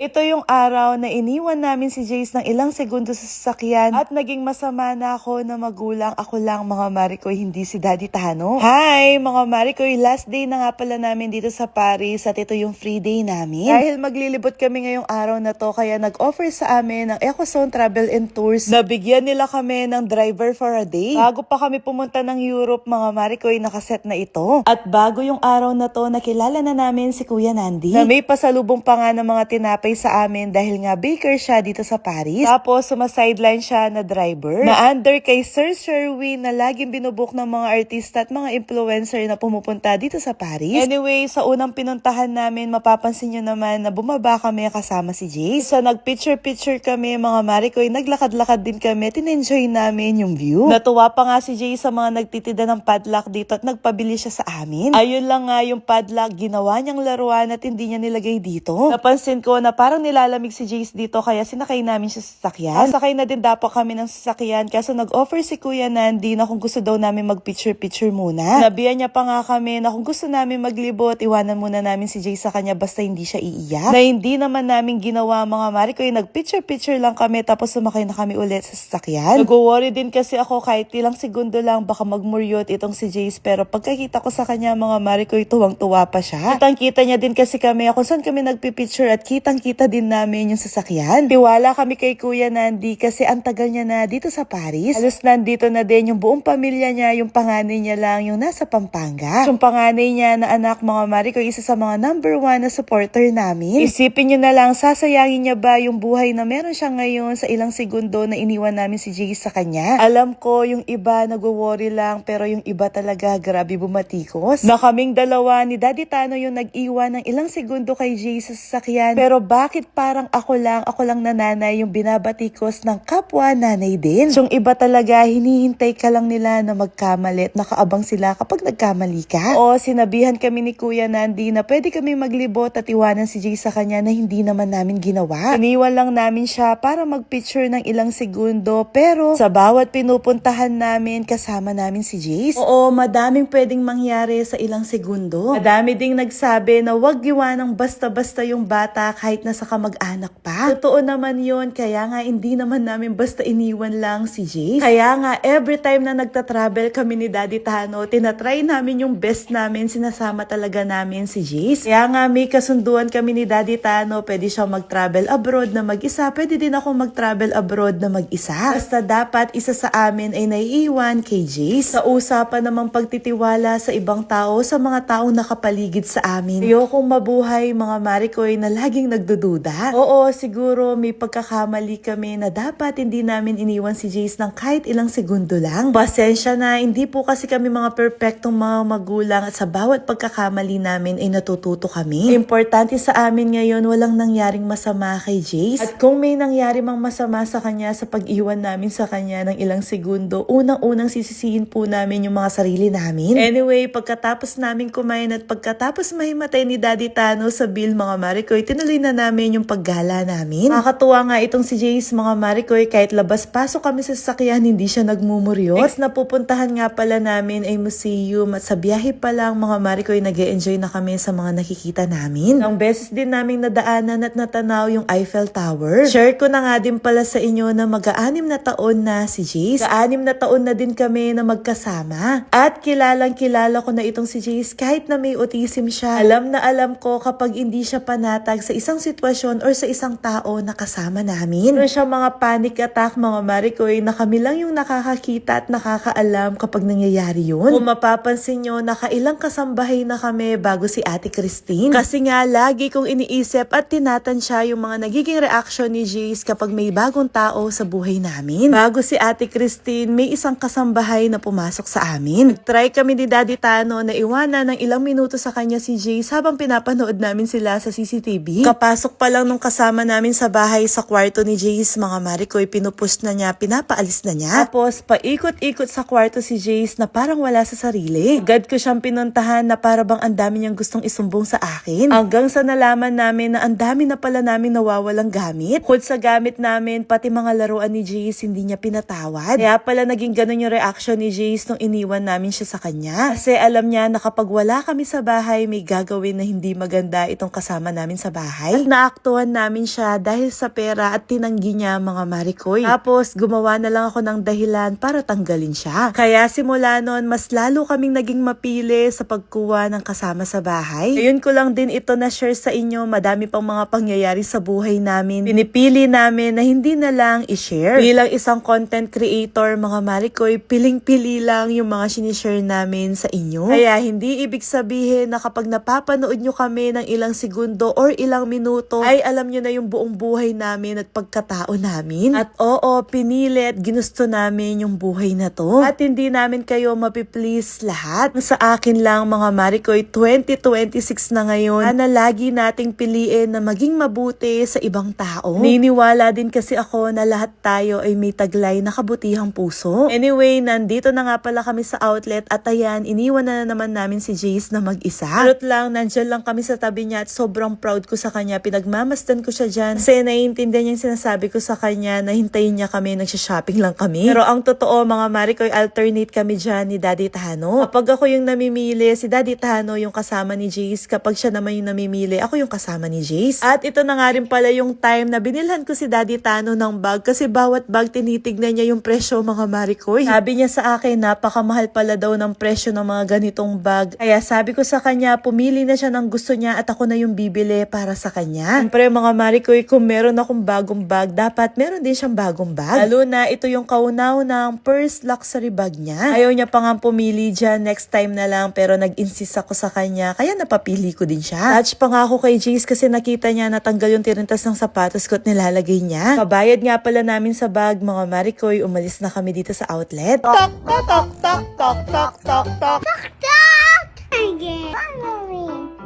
Ito yung araw na iniwan namin si Jace ng ilang segundo sa sasakyan at naging masama na ako na magulang. Ako lang mga Marikoy, hindi si Daddy Tano. Hi mga Marikoy, last day na nga pala namin dito sa Paris at ito yung free day namin. Dahil maglilibot kami ngayong araw na to, kaya nag-offer sa amin ng Ecozone Travel and Tours. Nabigyan nila kami ng driver for a day. Bago pa kami pumunta ng Europe mga Marikoy, nakaset na ito. At bago yung araw na to, nakilala na namin si Kuya Nandi na may pasalubong pa nga ng mga tinapay sa amin dahil nga baker siya dito sa Paris. Tapos sumasideline siya na driver na under kay Sir Sherwin na laging binubuk ng mga artista at mga influencer na pumupunta dito sa Paris. Anyway, sa unang pinuntahan namin, mapapansin nyo naman na bumaba kami kasama si Jace. Sa nagpicture-picture kami mga Marikoy, naglakad-lakad din kami, tinenjoy namin yung view. Natuwa pa nga si Jace sa mga nagtitida ng padlock dito at nagpabili siya sa amin. Ayun lang nga yung padlock, ginawa niyang laruan at hindi niya nilagay dito. Napansin ko na parang nilalamig si Jace dito kaya sinakay namin siya sa sasakyan. Sakay na din dapat kami ng sasakyan kaso nag-offer si Kuya Nandi na kung gusto daw namin mag-picture-picture muna. Nabiyan niya pa nga kami na kung gusto namin maglibot, iwanan muna namin si Jace sa kanya basta hindi siya iiyak. Na hindi naman namin ginawa mga Marikoy, nag-picture-picture lang kami tapos sumakay na kami ulit sa sasakyan. Nag-worry din kasi ako kahit ilang segundo lang baka magmuryot itong si Jace pero pagkakita ko sa kanya mga Marikoy, tuwang-tuwa pa siya. Kitang-kita niya din kasi kami kung saan kami nagpipicture at kitang-kita din namin yung sasakyan. Tiwala kami kay Kuya Nandi kasi ang tagal niya na dito sa Paris. Halos nandito na din yung buong pamilya niya, yung panganay niya lang yung nasa Pampanga. Yung panganay niya na anak mga Marikoy, isa sa mga #1 na supporter namin. Isipin niyo na lang, sasayangin niya ba yung buhay na meron siya ngayon sa ilang segundo na iniwan namin si Jace sa kanya? Alam ko yung iba nagwo-worry lang pero yung iba talaga grabe bumatikos. Na kaming dalawa ni Daddy Tano yung nag-iwan ng ilang segundo kay Jace sa sasakyan. Pero bakit parang ako lang na nanay yung binabatikos ng kapwa nanay din? Yung iba talaga, hinihintay ka lang nila na magkamali at nakaabang sila kapag nagkamali ka. O sinabihan kami ni Kuya Nandi na pwede kami maglibot at iwanan si Jay sa kanya na hindi naman namin ginawa. Iniwan lang namin siya para magpicture ng ilang segundo pero sa bawat pinupuntahan namin kasama namin si Jace. Oo, madaming pwedeng mangyari sa ilang segundo. Madami ding nagsabi na wag iwanang basta-basta yung bata kahit nasa kamag-anak pa. Totoo naman yun, kaya nga hindi naman namin basta iniwan lang si Jace. Kaya nga every time na nagta-travel kami ni Daddy Tano, tinatry namin yung best namin, sinasama talaga namin si Jace. Kaya nga may kasunduan kami ni Daddy Tano, pwede siya mag-travel abroad na mag-isa, pwede din ako mag-travel abroad na mag-isa. Basta dapat isa sa amin ay naiiwan kay Jace. Sa usapan namang pagtitiwala sa ibang tao, sa mga taong nakapaligid sa amin. Ayokong mabuhay mga Marikoy na laging nagdududa. Oo, siguro may pagkakamali kami na dapat hindi namin iniwan si Jace ng kahit ilang segundo lang. Pasensya na, hindi po kasi kami mga perpektong mga magulang at sa bawat pagkakamali namin ay natututo kami. Importante sa amin ngayon, walang nangyaring masama kay Jace. At kung may nangyari mang masama sa kanya sa pag-iwan namin sa kanya ng ilang segundo, unang-unang sisisihin po namin yung mga sarili namin. Anyway, pagkatapos namin kumain at pagkatapos mahimatay ni Daddy Tano sa bill mga Marikoy, tinuloy na namin yung paggala namin. Nakakatuwa nga itong si Jace mga Marikoy, kahit labas-pasok kami sa sasakyan, hindi siya nagmumuryot. Next na pupuntahan nga pala namin ay museum at sa biyahe pa lang mga Marikoy, nag-e-enjoy na kami sa mga nakikita namin. Ang beses din naming nadaanan at natanaw yung Eiffel Tower. Share ko na nga din pala sa inyo na mag-6 na taon na si Jace. 6 na taon na din kami na magkasama. At kilalang kilala ko na itong si Jace kahit na may autism siya. Alam na alam ko kapag hindi siya panatag sa isang sitwasyon or sa isang tao na kasama namin. Meron siya mga panic attack mga Marikoy na kami lang yung nakakakita at nakakaalam kapag nangyayari yun. Kung mapapansin nyo, nakailang kasambahay na kami bago si Ate Christine. Kasi nga lagi kong iniisip at tinatansya yung mga nagiging reaction ni Jace kapag may bagong tao sa buhay namin. Bago si Ate Christine, may isang kasambahay na pumasok sa amin. Try kami ni Daddy Tano na iwanan ng ilang minuto sa kanya si Jace habang pinapanood namin sila sa CCTV. Kapasok pa lang nung kasama namin sa bahay sa kwarto ni Jace mga Marikoy, pinupush na niya, pinapaalis na niya. Tapos paikot-ikot sa kwarto si Jace na parang wala sa sarili. Agad ko siyang pinuntahan na para bang ang dami niyang gustong isumbong sa akin. Hanggang sa nalaman namin na ang dami na pala namin nawawalang gamit. Bukod sa gamit namin, pati mga laruan ni Jace hindi niya pinatawad. Kaya pala naging ganun yung reaction ni Jace nung iniwan namin siya sa kanya. Kasi alam niya na kapag wala kami sa bahay, may gagawin na hindi maganda itong kasama namin sa bahay. At naaktuhan namin siya dahil sa pera at tinanggi niya mga Maricoy. Tapos gumawa na lang ako ng dahilan para tanggalin siya. Kaya simula noon, mas lalo kaming naging mapili sa pagkuha ng kasama sa bahay. Ngayon ko lang din ito na share sa inyo, madami pang mga pangyayari sa buhay namin. Pinipili namin na hindi na lang i-share. Bilang isang content creator mga Maricoy, piling-pili lang yung mga sinishare namin sa inyo. Kaya hindi ibig sabihin na kapag napapanood nyo kami ng ilang segundo or ilang minuto, ay alam nyo na yung buong buhay namin at pagkatao namin. At oo, pinili at ginusto namin yung buhay na to. At hindi namin kayo mapiplease lahat. Sa akin lang mga Maricoy, 2026 na ngayon, na lagi nating piliin na maging mabuti sa ibang tao. Niniwala din kasi ako na lahat tayo ay may taglay na kabutihang puso. Anyway, nandito na nga pala kami sa outlet at ayan, iniwan na naman namin si Jace na mag-isa. Charot lang, nandyan lang kami sa tabi niya at sobrang proud ko sa kanya. Pinagmamasdan ko siya dyan kasi naiintindihan niya yung sinasabi ko sa kanya na hintayin niya kami, nagsha-shopping lang kami. Pero ang totoo mga Maricoy, alternate kami dyan ni Daddy Tano. Kapag ako yung namimili, si Daddy Tano yung kasama ni Jace. Kapag siya naman yung namimili, ako yung kasama ni Jace. At ito na nga rin pala yung time na binilhan ko si Daddy Tano ng bag kasi bawat bag tinitignan niya yung presyo mga Maricoy. Sabi niya sa akin, napakamahal pala daw ng presyo ng mga ganitong bag. Kaya sabi ko sa kanya, pumili na siya ng gusto niya at ako na yung bibili para sa kanya. Siyempre mga Maricoy, kung meron akong bagong bag, dapat meron din siyang bagong bag. Lalo na ito yung kaunaw ng first luxury bag niya. Ayaw niya pa nga pumili dyan, next time na lang, pero nag-insist ako sa kanya, kaya napapili ko din siya. Touch pa nga ako kay Jace kasi nakita niya natanggal yung tirintas ng sapatos ko at nilalagay niya. Kabayad nga pala namin sa bag mga Maricoy, umalis na kami dito sa outlet. Tok, tok, tok, tok, tok, tok, tok, tok. Tok, tok! Again. Follow me.